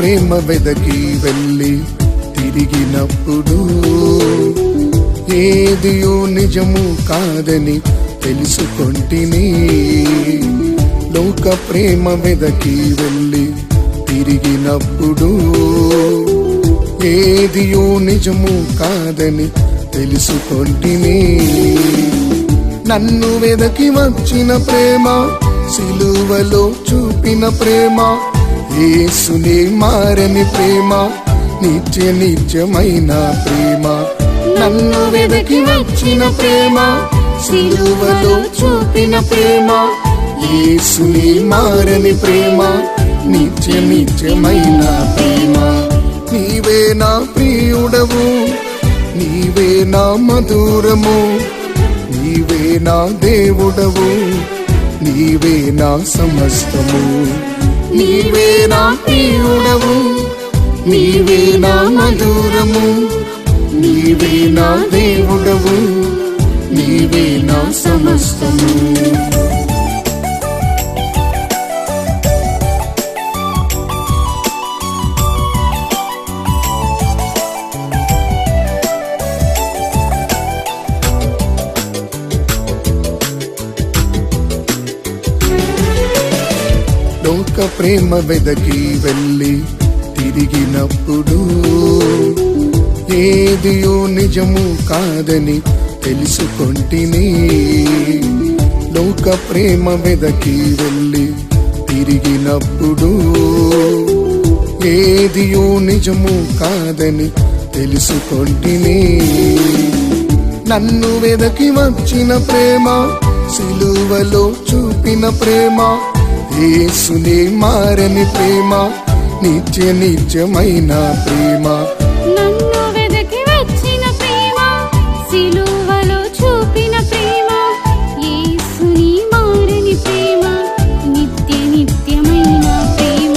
ప్రేమ వెదకి వెళ్ళి తిరిగినప్పుడు ఏదియో నిజము కాదని తెలుసుకొంటిని. లోక ప్రేమ వెదకి వెళ్ళి తిరిగినప్పుడు ఏదియో నిజము కాదని తెలుసుకొంటిని. నన్ను వెదకి వచ్చిన ప్రేమ, సిలువలో చూపిన ప్రేమ, యేసునే మారని ప్రేమ, నిత్య నిత్యమైన ప్రేమ. నన్ను వెదకి వచ్చిన ప్రేమ, సిలువలో చూపిన ప్రేమ, యేసునే మారని ప్రేమ, నిత్య నిత్యమైన ప్రేమ. నీవే నా ప్రియుడవు, నీవే నా మధురము, నీవే నా దేవుడవు, నీవే నా సమస్తము. నీవే నా ప్రియుడవు, నీవే నా మధురము, నీవే నా దేవుడవు, నీవే నా సమస్తము. లోక ప్రేమ వెదకి వెళ్ళి తిరిగినప్పుడు ఏదియో నిజము కాదని తెలుసుకొంటిని. లోక ప్రేమ వెదకి వెళ్ళి తిరిగినప్పుడు ఏదియో నిజము కాదని తెలుసుకొంటిని. నన్ను వెదకి వచ్చిన ప్రేమ, సిలువలో చూపిన ప్రేమ, యేసునే మారని ప్రేమ, నిత్య నిత్యమైన ప్రేమ. నన్ను వెదకి వచ్చిన ప్రేమ, సిలువలో చూపిన ప్రేమ, యేసుని మారని ప్రేమ, నిత్య నిత్యమైన ప్రేమ.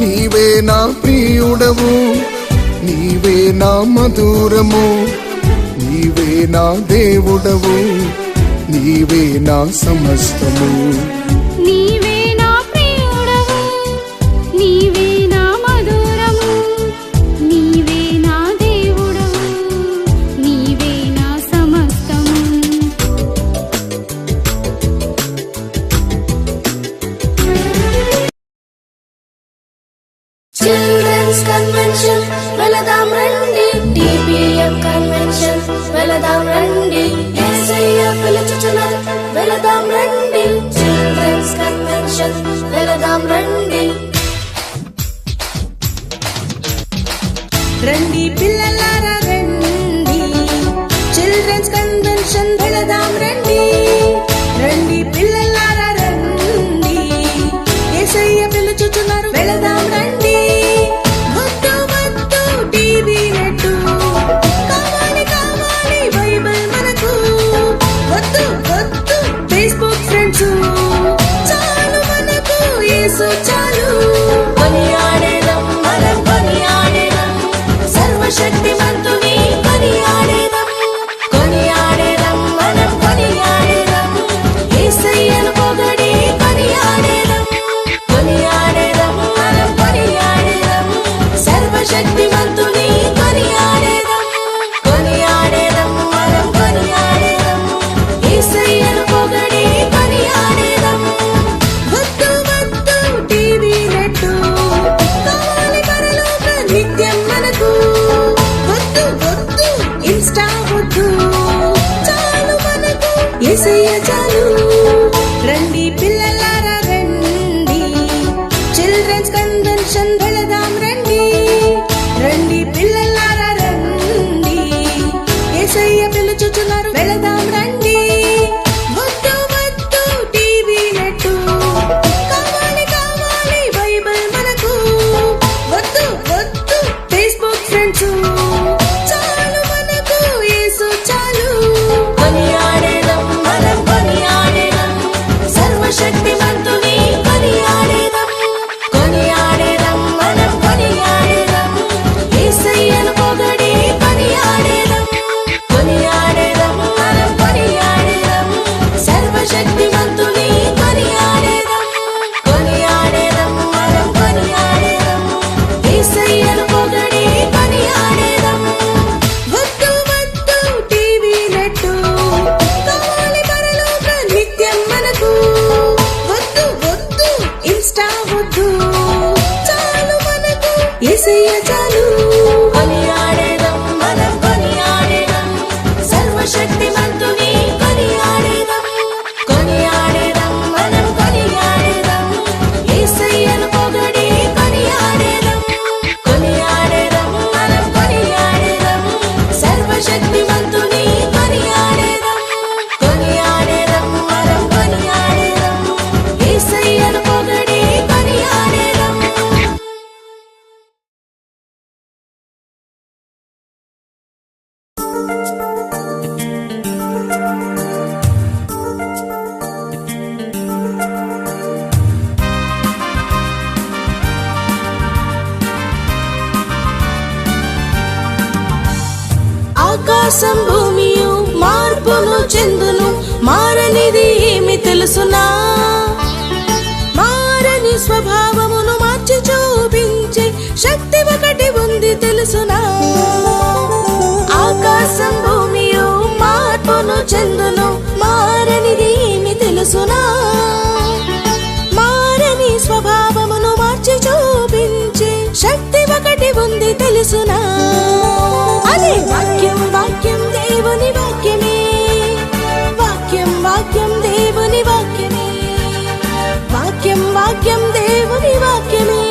నీవే నా ప్రియుడవు, నీవే నా మధురము, నీవే నా దేవుడవు, నీవే నా సమస్తము. నీవే నా ప్రియుడవు, నీవే నా మధురము, నీవే నా దేవుడవు, నీవే నా సమస్తము. చిల్డ్రన్స్ కన్వెన్షన్ వెళదాం రండి, టీపీఎం కన్వెన్షన్ వెళదాం రండి, యేసయ్య పిలుచుచున్నారు వెళదాం రండి. చిల్డ్రన్స్ కన్వెన్షన్ వెళదాం రండి. రండి పిల్లలారా రండి, చిల్డ్రన్స్ కన్వెన్షన్ వెళదాం రండి. రండి పిల్లలారా రండి, యేసయ్య పిలుచుచున్నారు వెళదాం రండి. వద్దు వద్దు టీవీ నెట్టు, కావాలి కావాలి బైబిల్ మనకు. వద్దు వద్దు ఫేస్బుక్ ఫ్రెండ్స్, చాలు మనకు యేసు చాలు. కొనియాడేదం మనం కొనియాడేదం, సర్వశక్తిమంతుని కొనియాడేదం. కొనియాడేదం మనం కొనియాడేదం, యేసయ్యను పొగడి కొనియాడేదం. కొనియాడేదం మనం కొనియాడేదం, సర్వశక్తిమంతుని కొనియాడేదం. కొనియాడేదం మనం కొనియాడేదం, యేసయ్యను పొగడి కొనియాడేదం. వద్దు వద్దు టీవీ నెట్టు, కావాలి పరలోక నిత్యం మనకు. వద్దు వద్దు ఇన్స్టా వద్దు, చాలు మనకు యేసయ్య చాలు. రండి పిల్లలారా రండి, చిల్డ్రన్స్ కన్వెన్షన్ వెళదాం రండి. రండి పిల్లలారా రండి, యేసయ్య పిలుచుచున్నారు వెళదాం రండి. వద్దు వద్దు టీవీ నెట్టు, కావాలి కావాలి బైబిల్ మనకు. వద్దు వద్దు ఫేస్బుక్ ఫ్రెండ్స్, చాలు మనకు యేసు చాలు. కొనియాడేదం మనం కొనియాడేదం, సర్వశక్తి చెందును. మారనిది ఏమి తెలుసునా? మారని స్వభావమును మార్చి చూపించే శక్తి ఒకటి ఉంది తెలుసునా? అదే వాక్యం, వాక్యం దేవుని వాక్యమే. వాక్యం, వాక్యం దేవుని వాక్యమే. వాక్యం, వాక్యం దేవుని వాక్యమే.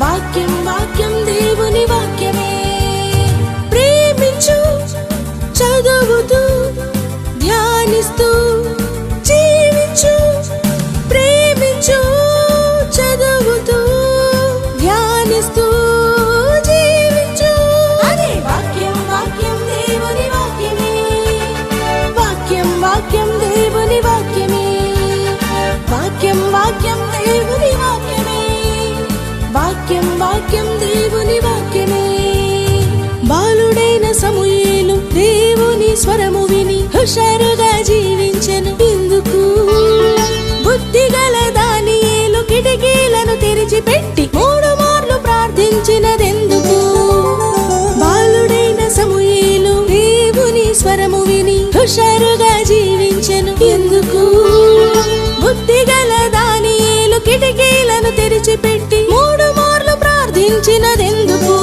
వాక్యం, వాక్యం దేవుని వాక్యమే. ప్రేమించు, చదువుతూ ధ్యానిస్తూ జీవించు. ప్రేమించు, చదువుతూ ధ్యానిస్తూ జీవించు. అదే వాక్యం, వాక్యం దేవుని వాక్యమే. వాక్యం, వాక్యం దేవుని వాక్యమే. వాక్యం, వాక్యం దేవుని వాక్యమే. వాక్యం, వాక్యం దేవుని వాక్యమే. బాలుడైన సమూయేలు దేవుని స్వరము విని హుషారుగా జీవించెను. ఎందుకు? బుద్ధిగల దానియేలు కిటికీలను తెరిచిపెట్టి 3 మార్లు ప్రార్థించినదెందుకు? బాలుడైన సమూయేలు దేవుని స్వరము విని హుషారుగా జీవించెను. ఎందుకు? బుద్ధిగల దానియేలు కిటికీలను తెరిచిపెట్టి 3 మార్లు ప్రార్థించినదెందుకు?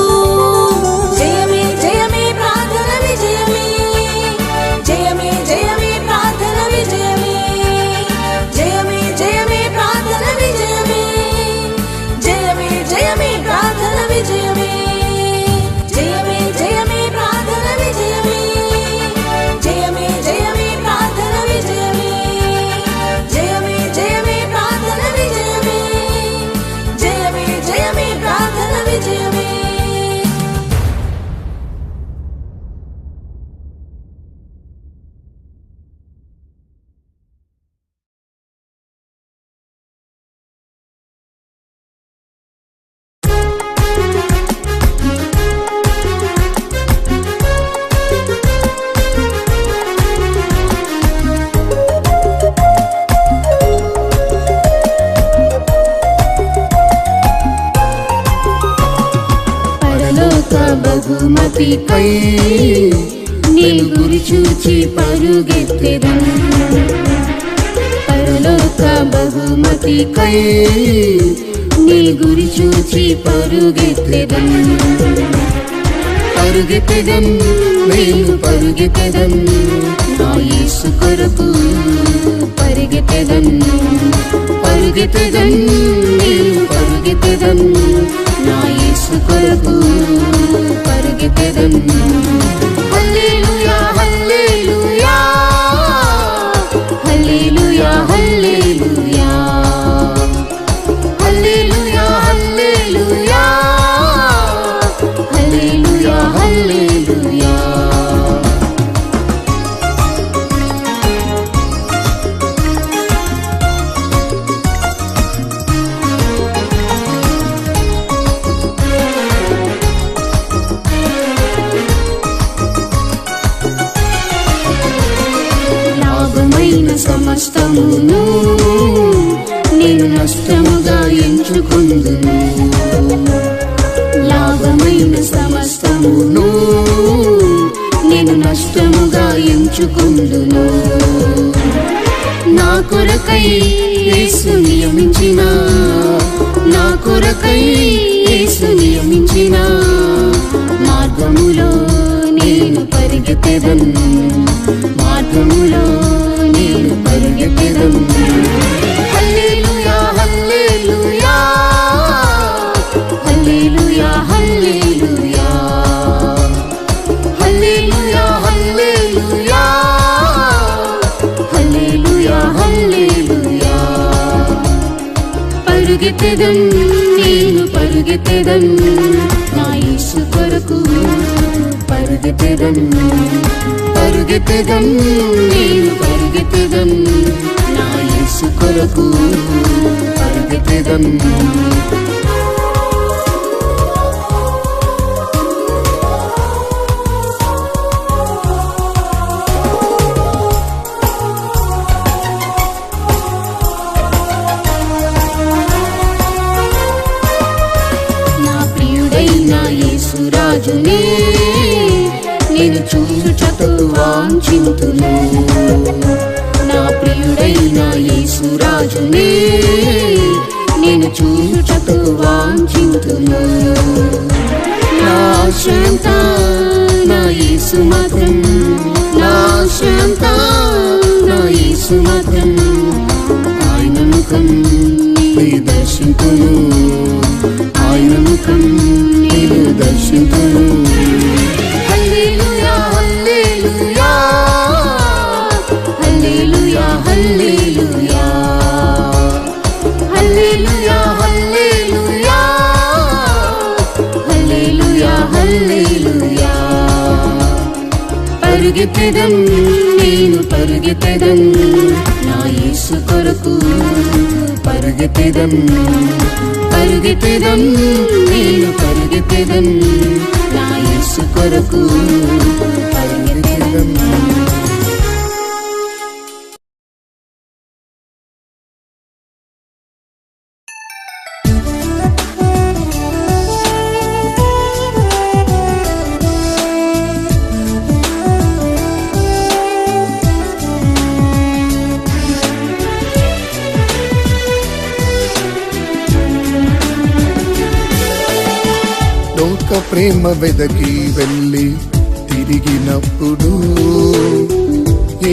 జయమే, జయమే ప్రార్థన విజయమే. జయమే, జయమే ప్రార్థన విజయమే. జయమే, జయమే ప్రార్థన విజయమే. జయమే, జయమే ప్రార్థన విజయమే. జయమే, జయమే ప్రార్థన విజయమే. జయమే, జయమే ప్రార్థన విజయమే. జయమే, జయమే ప్రార్థన విజయమే. జయమే, జయమే ప్రార్థన విజయమే. పరలోక బహుమతికై నేను గురి చూచి పరుగెత్తెదను. పరలోక బహుమతికై నేను గురి చూచి పరుగెత్తెదను. పరుగెత్తెదను, నేను పరుగెత్తెదను నా యేసు కొరకు. పరిగెత్తెదను, పరుగెత్తెదను, నేను పరుగెత్తెదను నా యేసు కొరకు. పరిగెత్తెదను. హల్లెలూయా, హల్లెలూయా, హల్లెలూయా, హల్లెలూయా, హల్లెలూయా, హల్లెలూయా, హల్లెలూయా, హల్లెలూయా. లాభమైన సమస్తమును నేను నష్టముగా ఎంచుకొందును. లాభమైన సమస్తమును నేను నష్టముగా ఎంచుకొందును. నా కొరకై యేసు నియమించిన, నా కొరకై యేసు నియమించిన మార్గములో నేను పరిగెత్తెదను. మార్గములో నేను పరిగెత్తెదను. హల్లెలూయా, హల్లెలూయా, హల్లెలూయా, హల్లెలూయా, హల్లెలూయా, హల్లెలూయా, హల్లెలూయా, హల్లెలూయా. పరుగెత్తెదను, నేను పరుగెత్తెదను నా యేసు కొరకు. పరుగెత్తెదను, పరుగెత్తెదను, నేను పరుగెత్తెదను నా యేసు కొరకు. పరుగెత్తెదను. నా ప్రియుడైన యేసు రాజునే నేను చూచుటకు వాంఛింతును. నా ప్రియుడైన యేసు రాజునే నేను చూచుటకు వాంఛింతును. నా ఆశయంతా నా యేసు మాత్రం, నా ఆశయంతా నా యేసు మాత్రం. ఆయన ముఖం నీ దర్శింతును, ఆయన ముఖం నేను దర్శింతును. హల్లెలూయా హల్లెలూయా హల్లెలూయా హల్లెలూయా హల్లెలూయా హల్లెలూయా హల్లెలూయా హల్లెలూయా. పరుగెత్తెదన్ నేను పరుగెత్తెదన్ నా యేసు కొరకు, పరుగెత్తెదన్ పరుగెత్తెదన్ నేను పరుగెత్తెదన్ నా యేసు కొరకు, పరుగెత్తెదన్. లోక ప్రేమ వెదకి వెళ్ళి తిరిగినప్పుడు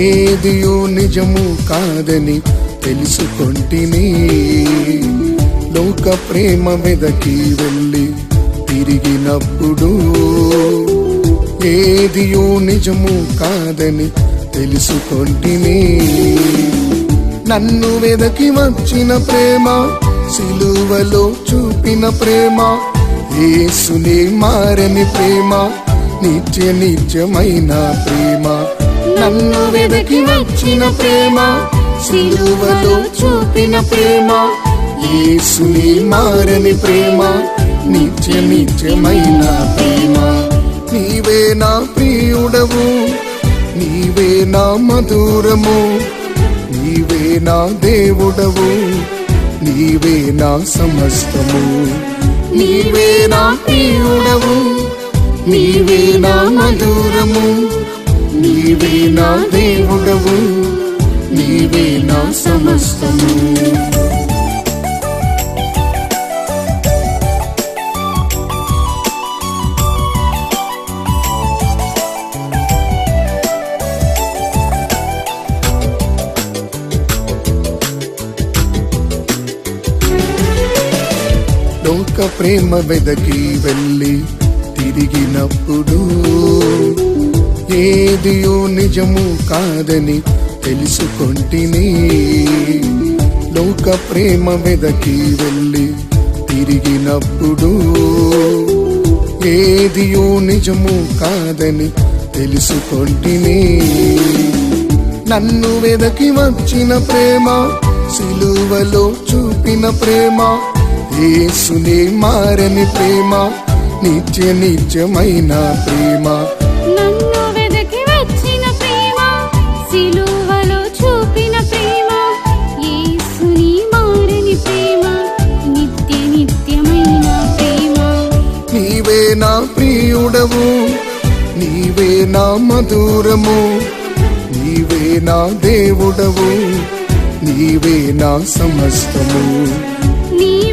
ఏదియో నిజము కాదని తెలుసుకొంటిని. లోక ప్రేమ వెదకి వెళ్ళి తిరిగినప్పుడు ఏదియో నిజము కాదని తెలుసుకొంటిని. నన్ను వెదకి వచ్చిన ప్రేమ, సిలువలో చూపిన ప్రేమ, యేసునే మారని ప్రేమ, నిత్య నిత్యమైన ప్రేమ. నన్ను వెదకి వచ్చిన ప్రేమ, సిలువలో చూపిన ప్రేమ, యేసునే మారని ప్రేమ, నిత్య నిత్యమైన ప్రేమ. నీవే నా ప్రియుడవు, నీవే నా మధురము, నీవే నా దేవుడవు, నీవే నా సమస్తము. నీవే నా ప్రియుడవు, నీవే నా మధురము, నీవే నా దేవుడవు, నీవే నా సమస్తము. లోక ప్రేమ వెదకి వెళ్ళి తిరిగినప్పుడు ఏదియో నిజము కాదని తెలుసుకొంటిని. లోక ప్రేమ వెదకి వెళ్ళి తిరిగినప్పుడు ఏదియో నిజము కాదని తెలుసుకొంటిని. నన్ను వెదకి వచ్చిన ప్రేమ, సిలువలో చూపిన ప్రేమ, యేసునే మారని ప్రేమ, నిత్య నిత్యమైన ప్రేమ. నన్ను వెదకి వచ్చిన ప్రేమ, సిలువలో చూపిన ప్రేమ, యేసుని మారని ప్రేమ, నిత్య నిత్యమైన ప్రేమ. నీవే నా ప్రియుడవు, నీవే నా మధురము, నీవే నా దేవుడవు, నీవే నా సమస్తము. నీవే